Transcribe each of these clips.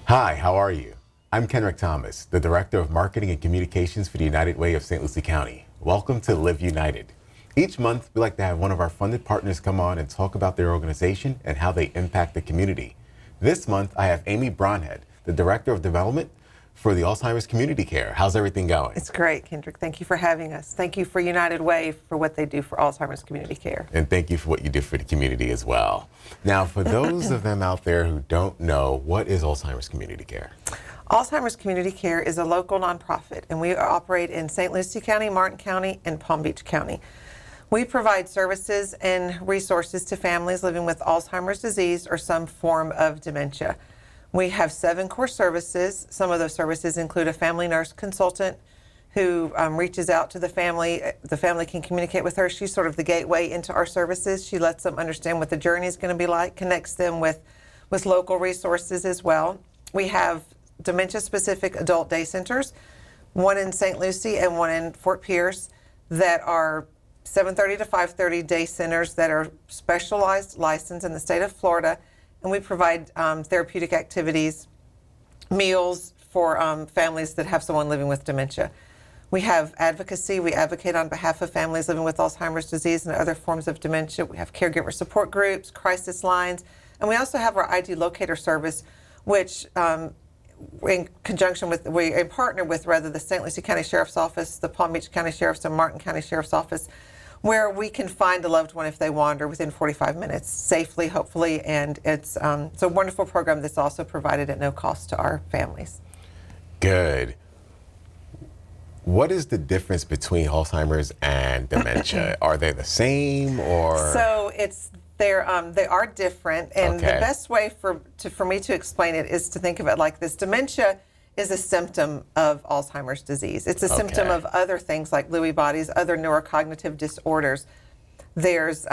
Hi, how are you? I'm Kenrick Thomas, the Director of Marketing and Communications for the United Way of St. Lucie County. Welcome to Live United. Each month, we like to have one of our funded partners come on and talk about their organization and how they impact the community. This month, I have Amy Bromhead, the Director of Development for the Alzheimer's Community Care. How's everything going? It's great, Kendrick. Thank you for having us. Thank you for United Way for what they do for Alzheimer's Community Care. And thank you for what you do for the community as well. Now, for those of them out there who don't know, what is Alzheimer's Community Care? Alzheimer's Community Care is a local nonprofit, and we operate in St. Lucie County, Martin County, and Palm Beach County. We provide services and resources to families living with Alzheimer's disease or some form of dementia. We have 7 core services. Some of those services include a family nurse consultant who reaches out to the family. The family can communicate with her. She's sort of the gateway into our services. She lets them understand what the journey is going to be like, connects them with local resources as well. We have dementia-specific adult day centers, one in St. Lucie and one in Fort Pierce, that are 7:30 to 5:30 day centers that are specialized, licensed in the state of Florida. And we provide therapeutic activities, meals for families that have someone living with dementia. We have advocacy. We advocate on behalf of families living with Alzheimer's disease and other forms of dementia. We have caregiver support groups, crisis lines, and we also have our ID locator service, which in conjunction with, we partner with rather the St. Lucie County Sheriff's Office, the Palm Beach County Sheriff's, and Martin County Sheriff's Office, where we can find a loved one if they wander within 45 minutes safely, hopefully, and it's a wonderful program that's also provided at no cost to our families. Good. What is the difference between Alzheimer's and dementia? Are they the same, or? So they are different, and the best way for me to explain it is to think of it like this. Dementia is a symptom of Alzheimer's disease. It's a symptom of other things like Lewy bodies, other neurocognitive disorders. There's,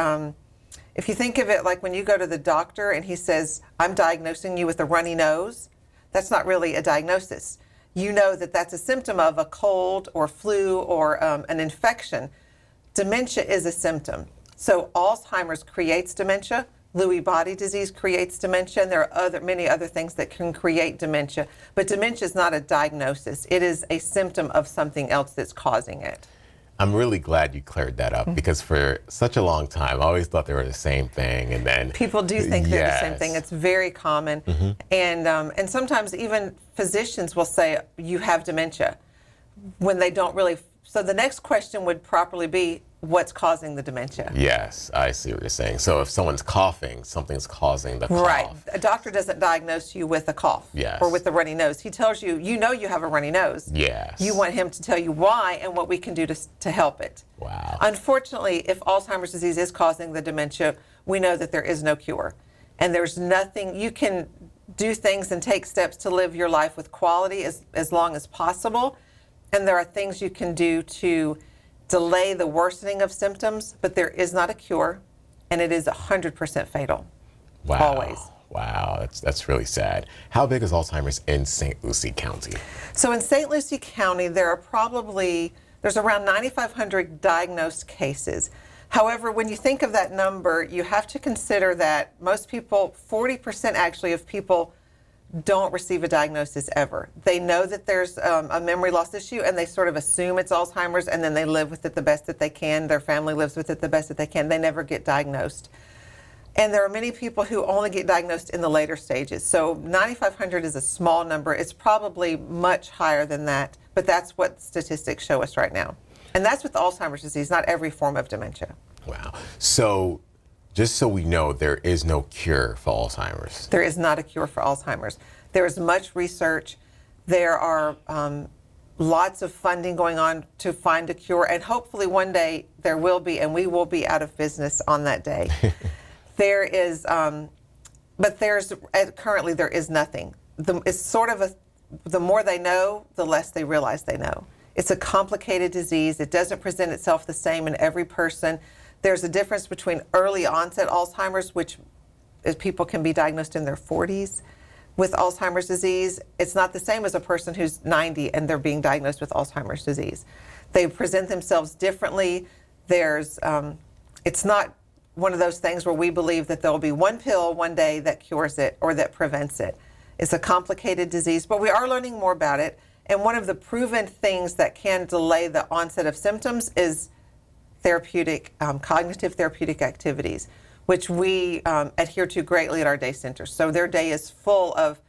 if you think of it like when you go to the doctor and he says, I'm diagnosing you with a runny nose, that's not really a diagnosis. You know that that's a symptom of a cold or flu or an infection. Dementia is a symptom. So Alzheimer's creates dementia. Lewy body disease creates dementia, and there are many other things that can create dementia. But dementia is not a diagnosis. It is a symptom of something else that's causing it. I'm really glad you cleared that up, because for such a long time, I always thought they were the same thing, and then people do think they're the same thing. It's very common, and sometimes even physicians will say you have dementia when they don't really. So the next question would properly be, what's causing the dementia? Yes, I see what you're saying. So if someone's coughing, something's causing the cough. Right. A doctor doesn't diagnose you with a cough or with a runny nose. He tells you, you know you have a runny nose. Yes. You want him to tell you why and what we can do to help it. Wow. Unfortunately, if Alzheimer's disease is causing the dementia, we know that there is no cure. And there's nothing, you can do things and take steps to live your life with quality as long as possible. And there are things you can do to delay the worsening of symptoms, but there is not a cure, and it is 100% fatal. Wow. Always. Wow, that's really sad. How big is Alzheimer's in St. Lucie County? So in St. Lucie County, there's around 9,500 diagnosed cases. However, when you think of that number, you have to consider that most people, 40% actually of people, don't receive a diagnosis ever. They know that there's a memory loss issue, and they sort of assume it's Alzheimer's, and then they live with it the best that they can. Their family lives with it the best that they can. They never get diagnosed. And there are many people who only get diagnosed in the later stages. So 9,500 is a small number. It's probably much higher than that, but that's what statistics show us right now. And that's with Alzheimer's disease, not every form of dementia. Wow. So just so we know, there is no cure for Alzheimer's. There is not a cure for Alzheimer's. There is much research. There are lots of funding going on to find a cure, and hopefully one day there will be, and we will be out of business on that day. Currently there is nothing. It's sort of the more they know, the less they realize they know. It's a complicated disease. It doesn't present itself the same in every person. There's a difference between early onset Alzheimer's, which people can be diagnosed in their 40s with Alzheimer's disease. It's not the same as a person who's 90 and they're being diagnosed with Alzheimer's disease. They present themselves differently. It's not one of those things where we believe that there will be one pill one day that cures it or that prevents it. It's a complicated disease, but we are learning more about it. And one of the proven things that can delay the onset of symptoms is cognitive therapeutic activities, which we adhere to greatly at our day centers. So their day is full of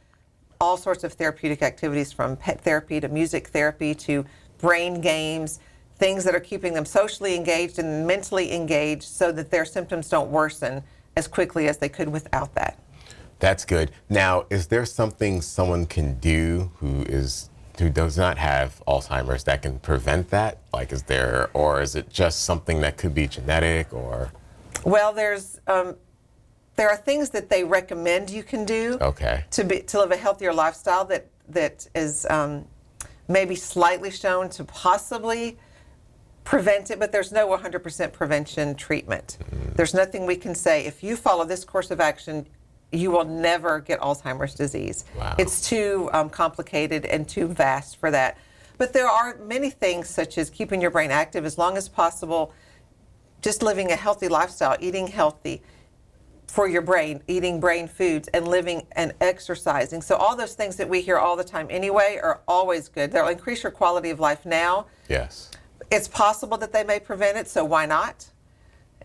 all sorts of therapeutic activities, from pet therapy to music therapy to brain games, things that are keeping them socially engaged and mentally engaged so that their symptoms don't worsen as quickly as they could without that. That's good. Now, is there something someone can do who does not have Alzheimer's that can prevent that? Like, or is it just something that could be genetic, or? Well, there are things that they recommend you can do to live a healthier lifestyle that is maybe slightly shown to possibly prevent it, but there's no 100% prevention treatment. There's nothing we can say, if you follow this course of action, you will never get Alzheimer's disease. Wow. It's too complicated and too vast for that. But there are many things, such as keeping your brain active as long as possible, just living a healthy lifestyle, eating healthy for your brain, eating brain foods, and living and exercising. So all those things that we hear all the time anyway are always good. They'll increase your quality of life now. Yes. It's possible that they may prevent it, so why not?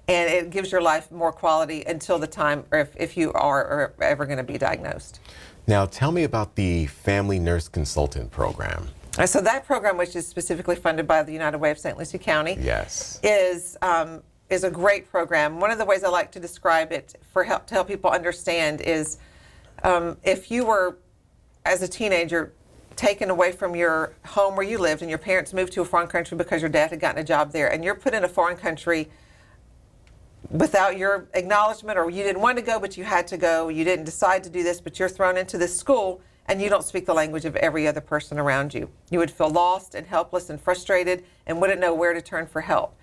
And it gives your life more quality until the time, or if you are ever going to be diagnosed. Now, tell me about the Family Nurse Consultant Program. So that program, which is specifically funded by the United Way of St. Lucie County, yes, is a great program. One of the ways I like to describe it to help people understand is if you were, as a teenager, taken away from your home where you lived and your parents moved to a foreign country because your dad had gotten a job there, and you're put in a foreign country without your acknowledgement, or you didn't want to go but you had to go, you didn't decide to do this, but you're thrown into this school and you don't speak the language of every other person around you. You would feel lost and helpless and frustrated and wouldn't know where to turn for help.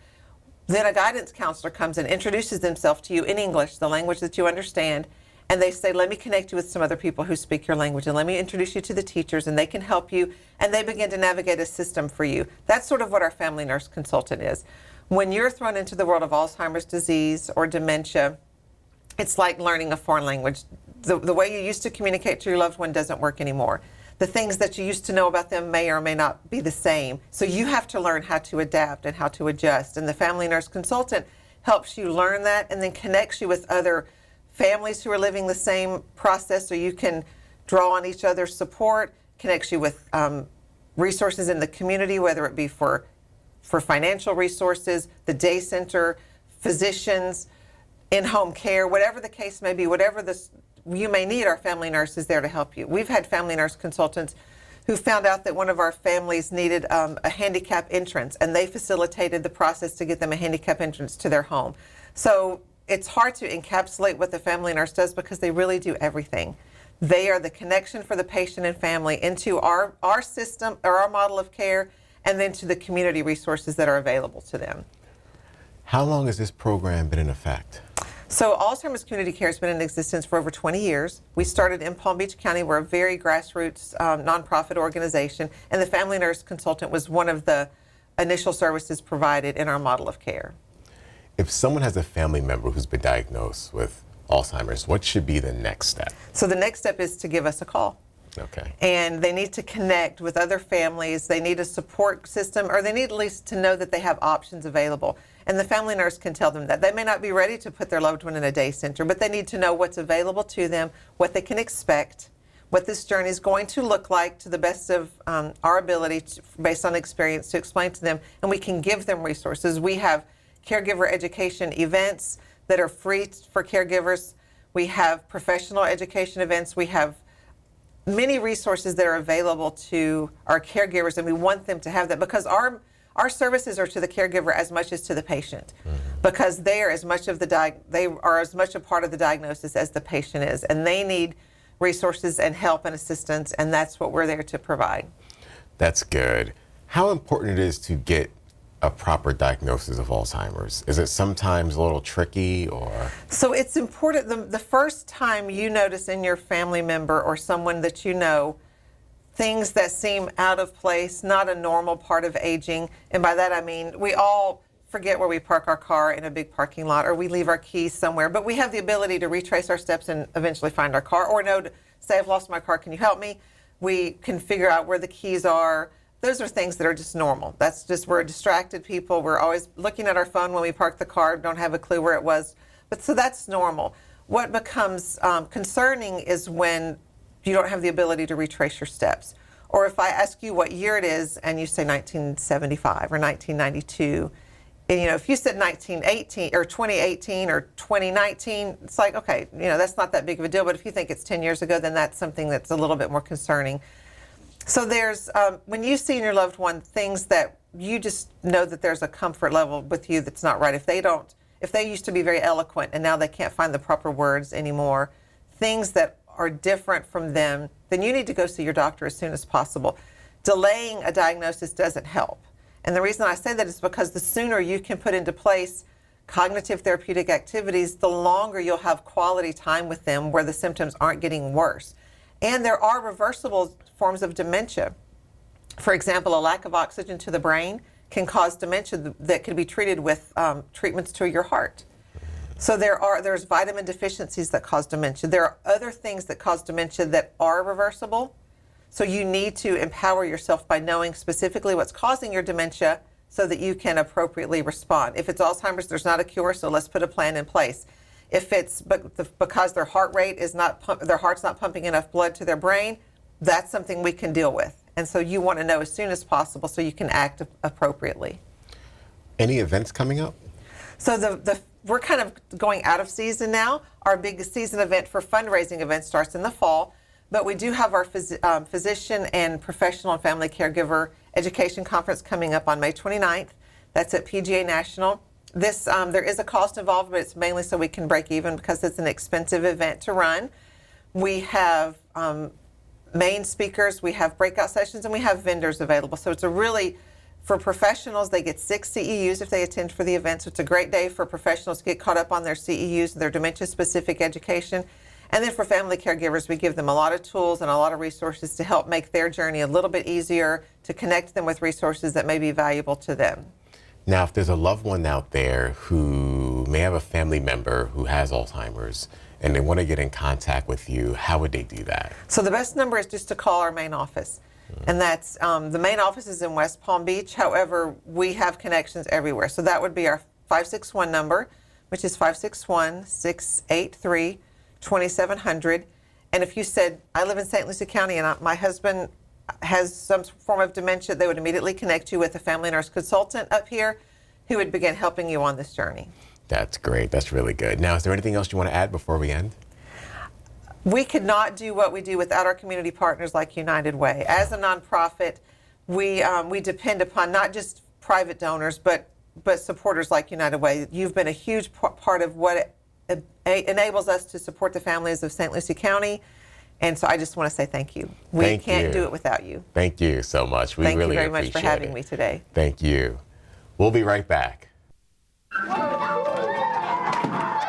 Then a guidance counselor comes and introduces themselves to you in English, the language that you understand, and they say, let me connect you with some other people who speak your language, and let me introduce you to the teachers, and they can help you, and they begin to navigate a system for you. That's sort of what our family nurse consultant is. When you're thrown into the world of Alzheimer's disease or dementia, it's like learning a foreign language. The way you used to communicate to your loved one doesn't work anymore. The things that you used to know about them may or may not be the same. So you have to learn how to adapt and how to adjust. And the family nurse consultant helps you learn that and then connects you with other families who are living the same process, so you can draw on each other's support, connects you with resources in the community, whether it be for financial resources, the day center, physicians, in-home care, whatever the case may be, whatever you may need, our family nurse is there to help you. We've had family nurse consultants who found out that one of our families needed a handicap entrance, and they facilitated the process to get them a handicap entrance to their home. So it's hard to encapsulate what the family nurse does because they really do everything. They are the connection for the patient and family into our system or our model of care, and then to the community resources that are available to them. How long has this program been in effect? So Alzheimer's Community Care has been in existence for over 20 years. We started in Palm Beach County. We're a very grassroots nonprofit organization, and the family nurse consultant was one of the initial services provided in our model of care. If someone has a family member who's been diagnosed with Alzheimer's, what should be the next step? So the next step is to give us a call. Okay. And they need to connect with other families. They need a support system, or they need at least to know that they have options available. And the family nurse can tell them that. They may not be ready to put their loved one in a day center, but they need to know what's available to them, what they can expect, what this journey is going to look like to the best of our ability, based on experience, to explain to them. And we can give them resources. We have caregiver education events that are free for caregivers. We have professional education events. We have many resources that are available to our caregivers, and we want them to have that because our services are to the caregiver as much as to the patient, because they are as much a part of the diagnosis as the patient is, and they need resources and help and assistance, and that's what we're there to provide. That's good. How important it is to get a proper diagnosis of Alzheimer's? Is it sometimes a little tricky, or? So it's important. The first time you notice in your family member or someone that you know things that seem out of place, not a normal part of aging, and by that I mean we all forget where we park our car in a big parking lot, or we leave our keys somewhere, but we have the ability to retrace our steps and eventually find our car, or know say, I've lost my car, can you help me? We can figure out where the keys are. Those are things that are just normal. That's just, we're distracted people. We're always looking at our phone when we park the car, don't have a clue where it was. But so that's normal. What becomes concerning is when you don't have the ability to retrace your steps. Or if I ask you what year it is and you say 1975 or 1992, and, if you said 1918 or 2018 or 2019, it's like, okay, that's not that big of a deal. But if you think it's 10 years ago, then that's something that's a little bit more concerning. So there's, when you see in your loved one things that you just know that there's a comfort level with you that's not right. If they used to be very eloquent and now they can't find the proper words anymore, things that are different from them, then you need to go see your doctor as soon as possible. Delaying a diagnosis doesn't help. And the reason I say that is because the sooner you can put into place cognitive therapeutic activities, the longer you'll have quality time with them where the symptoms aren't getting worse. And there are reversible forms of dementia. For example, a lack of oxygen to the brain can cause dementia that could be treated with treatments to your heart. So there's vitamin deficiencies that cause dementia. There are other things that cause dementia that are reversible. So you need to empower yourself by knowing specifically what's causing your dementia so that you can appropriately respond. If it's Alzheimer's, there's not a cure, so let's put a plan in place. If it's because their heart rate is their heart's not pumping enough blood to their brain, that's something we can deal with. And so you want to know as soon as possible so you can act appropriately. Any events coming up? So we're kind of going out of season now. Our big season event for fundraising events starts in the fall, but we do have our physician and professional and family caregiver education conference coming up on May 29th. That's at PGA National. There is a cost involved, but it's mainly so we can break even because it's an expensive event to run. We have main speakers, we have breakout sessions, and we have vendors available. So it's for professionals, they get 6 CEUs if they attend for the event. So it's a great day for professionals to get caught up on their CEUs, their dementia-specific education. And then for family caregivers, we give them a lot of tools and a lot of resources to help make their journey a little bit easier, to connect them with resources that may be valuable to them. Now, if there's a loved one out there who may have a family member who has Alzheimer's and they want to get in contact with you, how would they do that? So the best number is just to call our main office. And that's, the main office is in West Palm Beach. However, we have connections everywhere. So that would be our 561 number, which is 561-683-2700. And if you said, I live in St. Lucie County and my husband has some form of dementia, they would immediately connect you with a family nurse consultant up here who would begin helping you on this journey. That's great. That's really good. Now, is there anything else you want to add before we end? We could not do what we do without our community partners like United Way. As a nonprofit, we depend upon not just private donors, but supporters like United Way. You've been a huge part of what enables us to support the families of St. Lucie County. And so I just want to say thank you. We can't do it without you. Thank you so much. We really appreciate it. Thank you very much for having me today. Thank you. We'll be right back.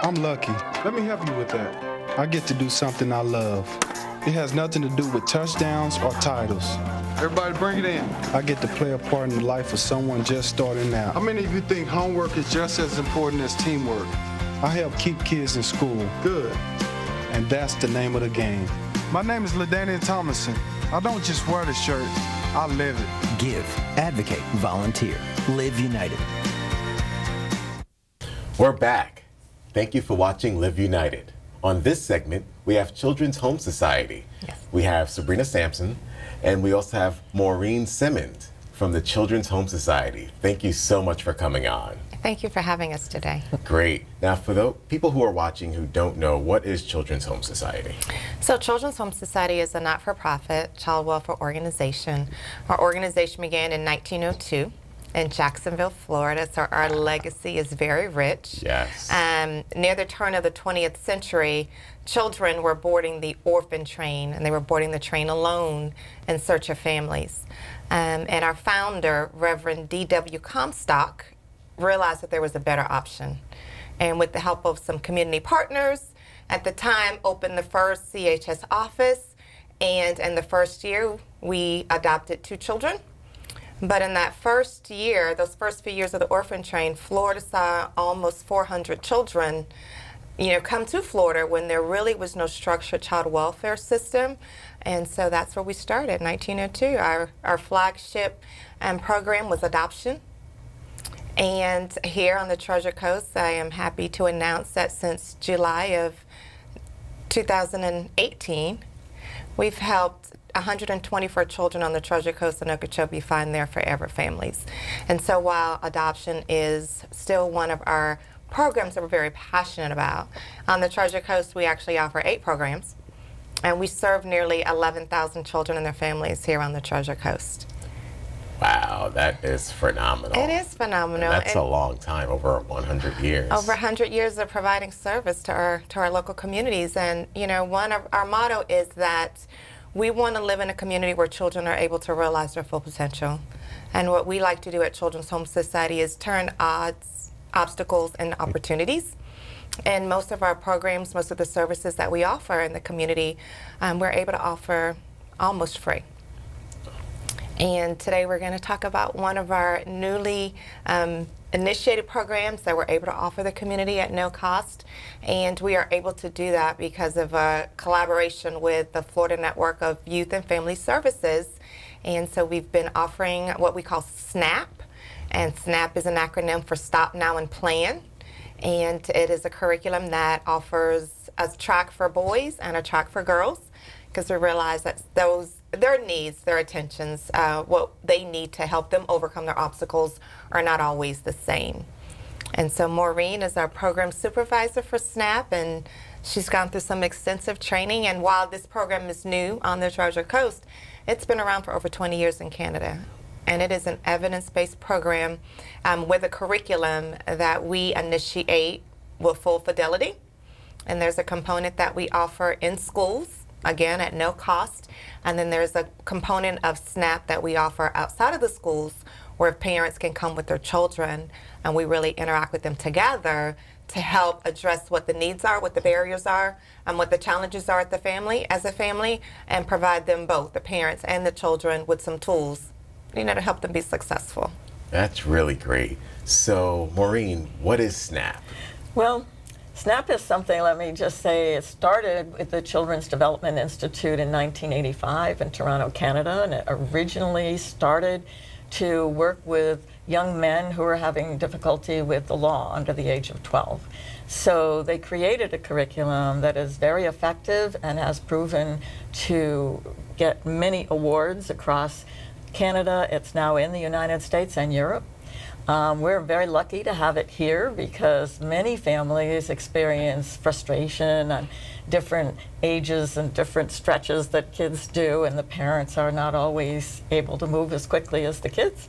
I'm lucky. Let me help you with that. I get to do something I love. It has nothing to do with touchdowns or titles. Everybody bring it in. I get to play a part in the life of someone just starting out. How many of you think homework is just as important as teamwork? I help keep kids in school. Good. And that's the name of the game. My name is LaDainian Thomason. I don't just wear the shirt, I live it. Give, advocate, volunteer. Live United. We're back. Thank you for watching Live United. On this segment, we have Children's Home Society. Yes. We have Sabrina Sampson, and we also have Maureen Simmons from the Children's Home Society. Thank you so much for coming on. Thank you for having us today. Great. Now, for the people who are watching who don't know, what is Children's Home Society? So Children's Home Society is a not-for-profit child welfare organization. Our organization began in 1902. In Jacksonville, Florida, so our legacy is very rich. Yes. Near the turn of the 20th century, children were boarding the orphan train, and they were boarding the train alone in search of families. And our founder, Reverend D.W. Comstock, realized that there was a better option. And with the help of some community partners, at the time opened the first CHS office, and in the first year, we adopted 2 children. But in that first year, those first few years of the orphan train, Florida saw almost 400 children, come to Florida when there really was no structured child welfare system. And so that's where we started, 1902. Our flagship program was adoption. And here on the Treasure Coast, I am happy to announce that since July of 2018, we've helped 124 children on the Treasure Coast and Okeechobee find their forever families. And so while adoption is still one of our programs that we're very passionate about, on the Treasure Coast we actually offer 8 programs, and we serve nearly 11,000 children and their families here on the Treasure Coast. Wow, that is phenomenal. It is phenomenal. And that's a long time, over 100 years. Over 100 years of providing service to our local communities. And one of our motto is that we want to live in a community where children are able to realize their full potential. And what we like to do at Children's Home Society is turn odds, obstacles, into opportunities. And most of our programs, most of the services that we offer in the community, we're able to offer almost free. And today we're going to talk about one of our newly initiated programs that we're able to offer the community at no cost. And we are able to do that because of a collaboration with the Florida Network of Youth and Family Services. And so we've been offering what we call SNAP. And SNAP is an acronym for Stop Now and Plan. And it is a curriculum that offers a track for boys and a track for girls, because we realize that their needs, their attentions, what they need to help them overcome their obstacles are not always the same. And so Maureen is our program supervisor for SNAP, and she's gone through some extensive training. And while this program is new on the Treasure Coast, it's been around for over 20 years in Canada. And it is an evidence-based program with a curriculum that we initiate with full fidelity. And there's a component that we offer in schools, again, at no cost. And then there's a component of SNAP that we offer outside of the schools, where parents can come with their children and we really interact with them together to help address what the needs are, what the barriers are, and what the challenges are at the family, as a family, and provide them both, the parents and the children, with some tools, to help them be successful. That's really great. So, Maureen, what is SNAP? Well, SNAP is something, let me just say, it started with the Children's Development Institute in 1985 in Toronto, Canada, and it originally started to work with young men who were having difficulty with the law under the age of 12. So they created a curriculum that is very effective and has proven to get many awards across Canada. It's now in the United States and Europe. We're very lucky to have it here because many families experience frustration on different ages and different stretches that kids do, and the parents are not always able to move as quickly as the kids.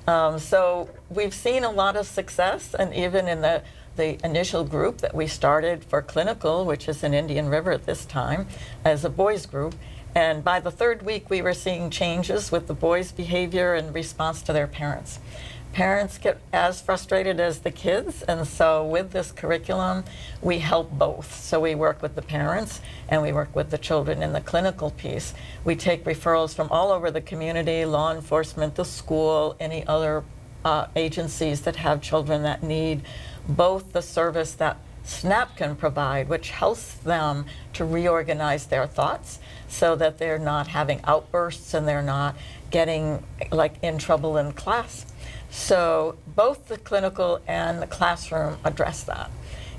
So we've seen a lot of success, and even in the initial group that we started for clinical, which is in Indian River at this time, as a boys group. And by the 3rd week, we were seeing changes with the boys' behavior in response to their parents. Parents get as frustrated as the kids, and so with this curriculum, we help both. So we work with the parents and we work with the children in the clinical piece. We take referrals from all over the community, law enforcement, the school, any other agencies that have children that need both the service that SNAP can provide, which helps them to reorganize their thoughts so that they're not having outbursts and they're not getting in trouble in class. So both the clinical and the classroom address that.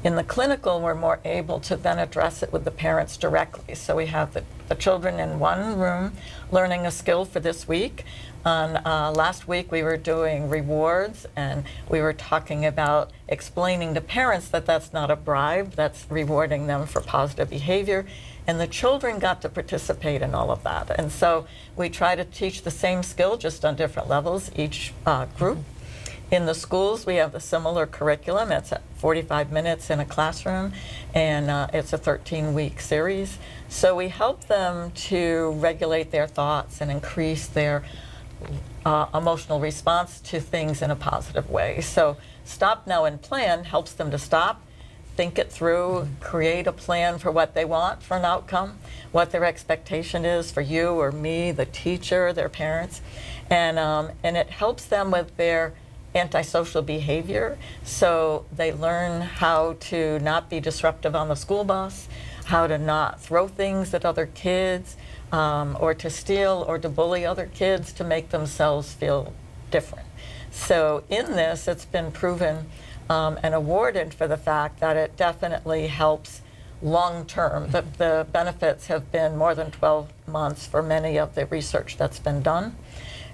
In the clinical, we're more able to then address it with the parents directly. So we have the children in one room learning a skill for this week. Last week we were doing rewards, and we were talking about explaining to parents that that's not a bribe, that's rewarding them for positive behavior. And the children got to participate in all of that. And so we try to teach the same skill, just on different levels, each group. In the schools, we have a similar curriculum. It's at 45 minutes in a classroom, and it's a 13-week series. So we help them to regulate their thoughts and increase their emotional response to things in a positive way. So Stop Now and Plan helps them to stop, think it through, create a plan for what they want for an outcome, what their expectation is for you or me, the teacher, their parents, and it helps them with their antisocial behavior. So they learn how to not be disruptive on the school bus, how to not throw things at other kids, or to steal or to bully other kids to make themselves feel different. So in this, it's been proven and awarded for the fact that it definitely helps long term. The benefits have been more than 12 months for many of the research that's been done.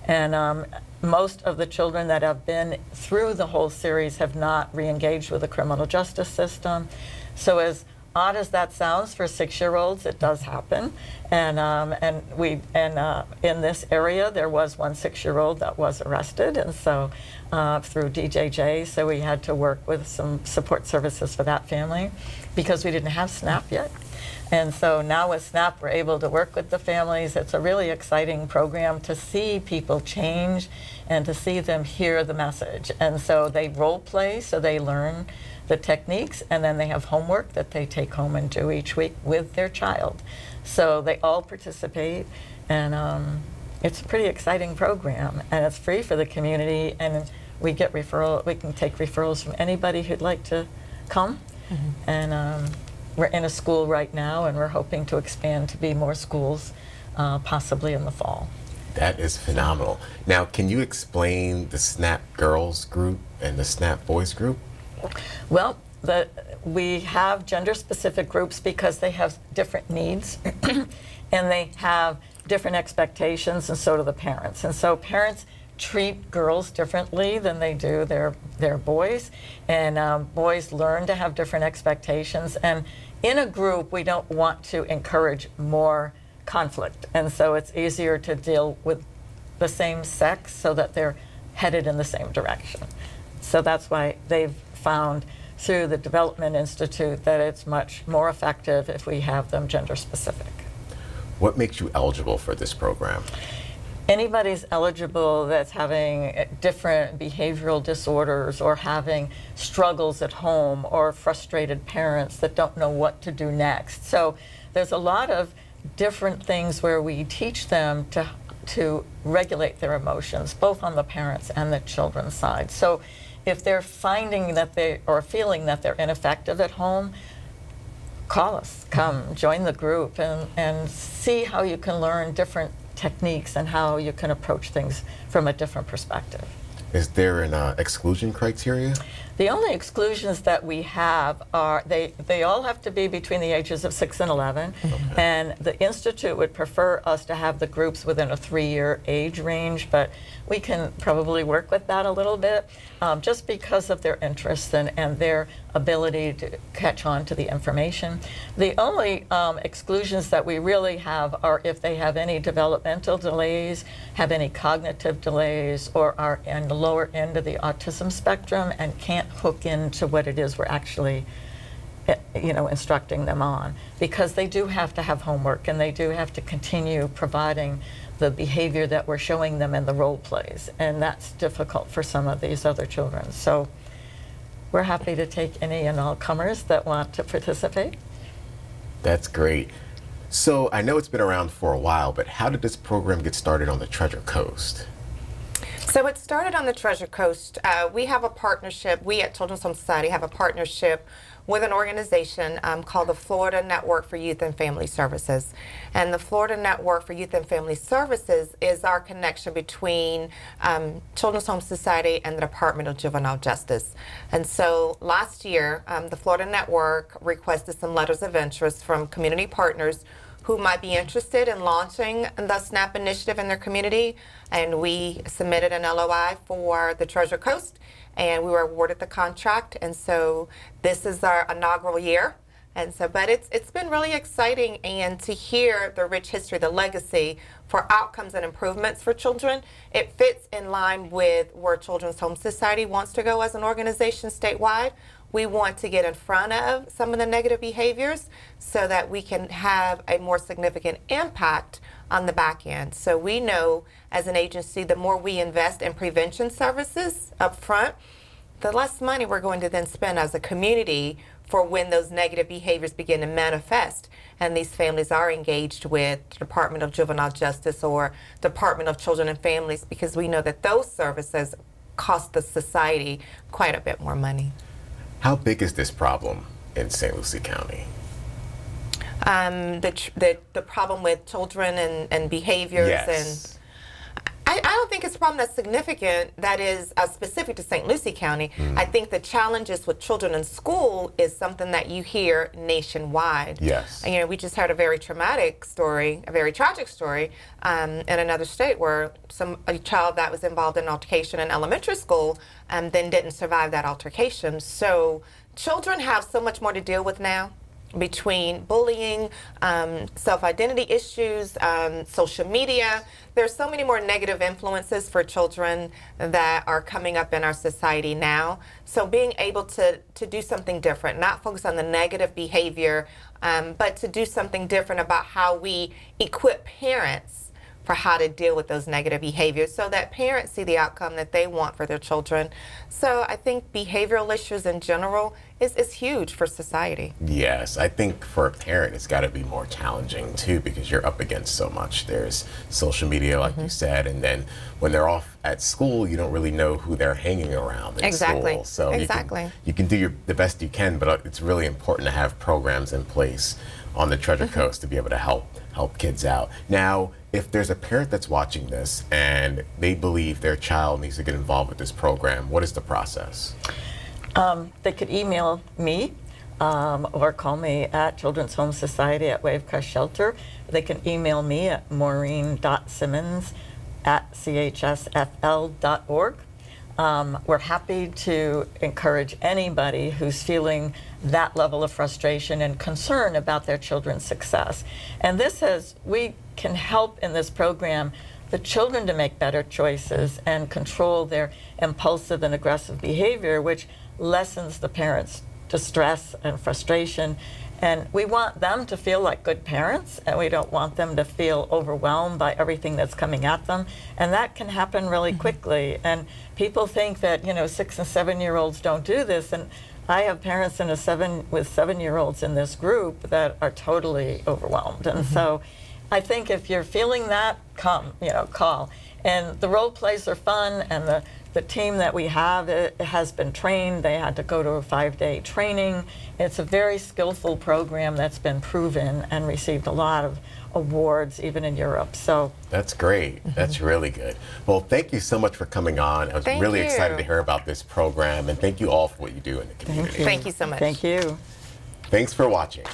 And most of the children that have been through the whole series have not re-engaged with the criminal justice system. So as odd as that sounds for 6-year-olds, it does happen. And in this area, there was one 6-year-old that was arrested, and so through DJJ, so we had to work with some support services for that family because we didn't have SNAP yet. And so now with SNAP, we're able to work with the families. It's a really exciting program to see people change and to see them hear the message. And so they role play, so they learn the techniques, and then they have homework that they take home and do each week with their child. So they all participate, and it's a pretty exciting program, and it's free for the community, and we get we can take referrals from anybody who'd like to come. Mm-hmm. And we're in a school right now, and we're hoping to expand to be more schools, possibly in the fall. That is phenomenal. Now, can you explain the SNAP Girls group and the SNAP Boys group? Well, we have gender-specific groups because they have different needs and they have different expectations, and so do the parents. And so parents treat girls differently than they do their boys, and boys learn to have different expectations. And in a group, we don't want to encourage more conflict, and so it's easier to deal with the same sex so that they're headed in the same direction. So that's why they've found through the Development Institute that it's much more effective if we have them gender specific. What makes you eligible for this program? Anybody's eligible that's having different behavioral disorders or having struggles at home or frustrated parents that don't know what to do next. So there's a lot of different things where we teach them to regulate their emotions, both on the parents and the children's side. So if they're finding that they or feeling that they're ineffective at home, call us, come join the group, and see how you can learn different techniques and how you can approach things from a different perspective. Is there an exclusion criteria? The only exclusions that we have are they all have to be between the ages of 6 and 11, and the Institute would prefer us to have the groups within a 3-year age range, but we can probably work with that a little bit just because of their interests and their ability to catch on to the information. The only exclusions that we really have are if they have any developmental delays, have any cognitive delays, or are in the lower end of the autism spectrum and can't hook into what it is we're actually instructing them on, because they do have to have homework and they do have to continue providing the behavior that we're showing them in the role plays, and that's difficult for some of these other children. So we're happy to take any and all comers that want to participate. That's great. So I know it's been around for a while, but how did this program get started on the Treasure Coast? So it started on the Treasure Coast. We have a partnership, we at Children's Home Society have a partnership with an organization called the Florida Network for Youth and Family Services. And the Florida Network for Youth and Family Services is our connection between Children's Home Society and the Department of Juvenile Justice. And so last year, the Florida Network requested some letters of interest from community partners who might be interested in launching the SNAP initiative in their community, and we submitted an LOI for the Treasure Coast, and we were awarded the contract. And so this is our inaugural year, and so but it's been really exciting, and to hear the rich history, the legacy for outcomes and improvements for children. It fits in line with where Children's Home Society wants to go as an organization statewide. We want to get in front of some of the negative behaviors so that we can have a more significant impact on the back end. So we know as an agency, the more we invest in prevention services up front, the less money we're going to then spend as a community for when those negative behaviors begin to manifest and these families are engaged with the Department of Juvenile Justice or Department of Children and Families, because we know that those services cost the society quite a bit more money. How big is this problem in St. Lucie County? The problem with children and behaviors Yes. I don't think it's a problem that's significant that is specific to St. Lucie County. I think the challenges with children in school is something that you hear nationwide. Yes. You know, we just heard a very traumatic story, a very tragic story in another state where a child that was involved in an altercation in elementary school then didn't survive that altercation. So children have so much more to deal with now, between bullying, self-identity issues, social media. There's so many more negative influences for children that are coming up in our society now. So being able to do something different, not focus on the negative behavior, but to do something different about how we equip parents for how to deal with those negative behaviors so that parents see the outcome that they want for their children. So I think behavioral issues in general is huge for society. Yes, I think for a parent it's got to be more challenging too because you're up against so much. There's social media, like you said, and then when they're off at school, you don't really know who they're hanging around in school. So you can do the best you can, but it's really important to have programs in place on the Treasure Coast to be able to help kids out. Now, if there's a parent that's watching this and they believe their child needs to get involved with this program, what is the process? They could email me or call me at Children's Home Society at Wavecrest Shelter. They can email me at maureen.simmons@chsfl.org. We're happy to encourage anybody who's feeling that level of frustration and concern about their children's success. And we can help in this program the children to make better choices and control their impulsive and aggressive behavior, which lessens the parents' distress and frustration. And we want them to feel like good parents, and we don't want them to feel overwhelmed by everything that's coming at them. And that can happen really quickly. And people think that, 6 and 7-year-olds don't do this. And I have parents with 7-year-olds in this group that are totally overwhelmed. And so I think if you're feeling that, call. And the role plays are fun, and the team that we have has been trained. They had to go to a 5-day training. It's a very skillful program that's been proven and received a lot of awards, even in Europe. So that's great. That's really good. Well, thank you so much for coming on. I was really excited to hear about this program, and thank you all for what you do in the community. Thank you so much. Thank you. Thanks for watching.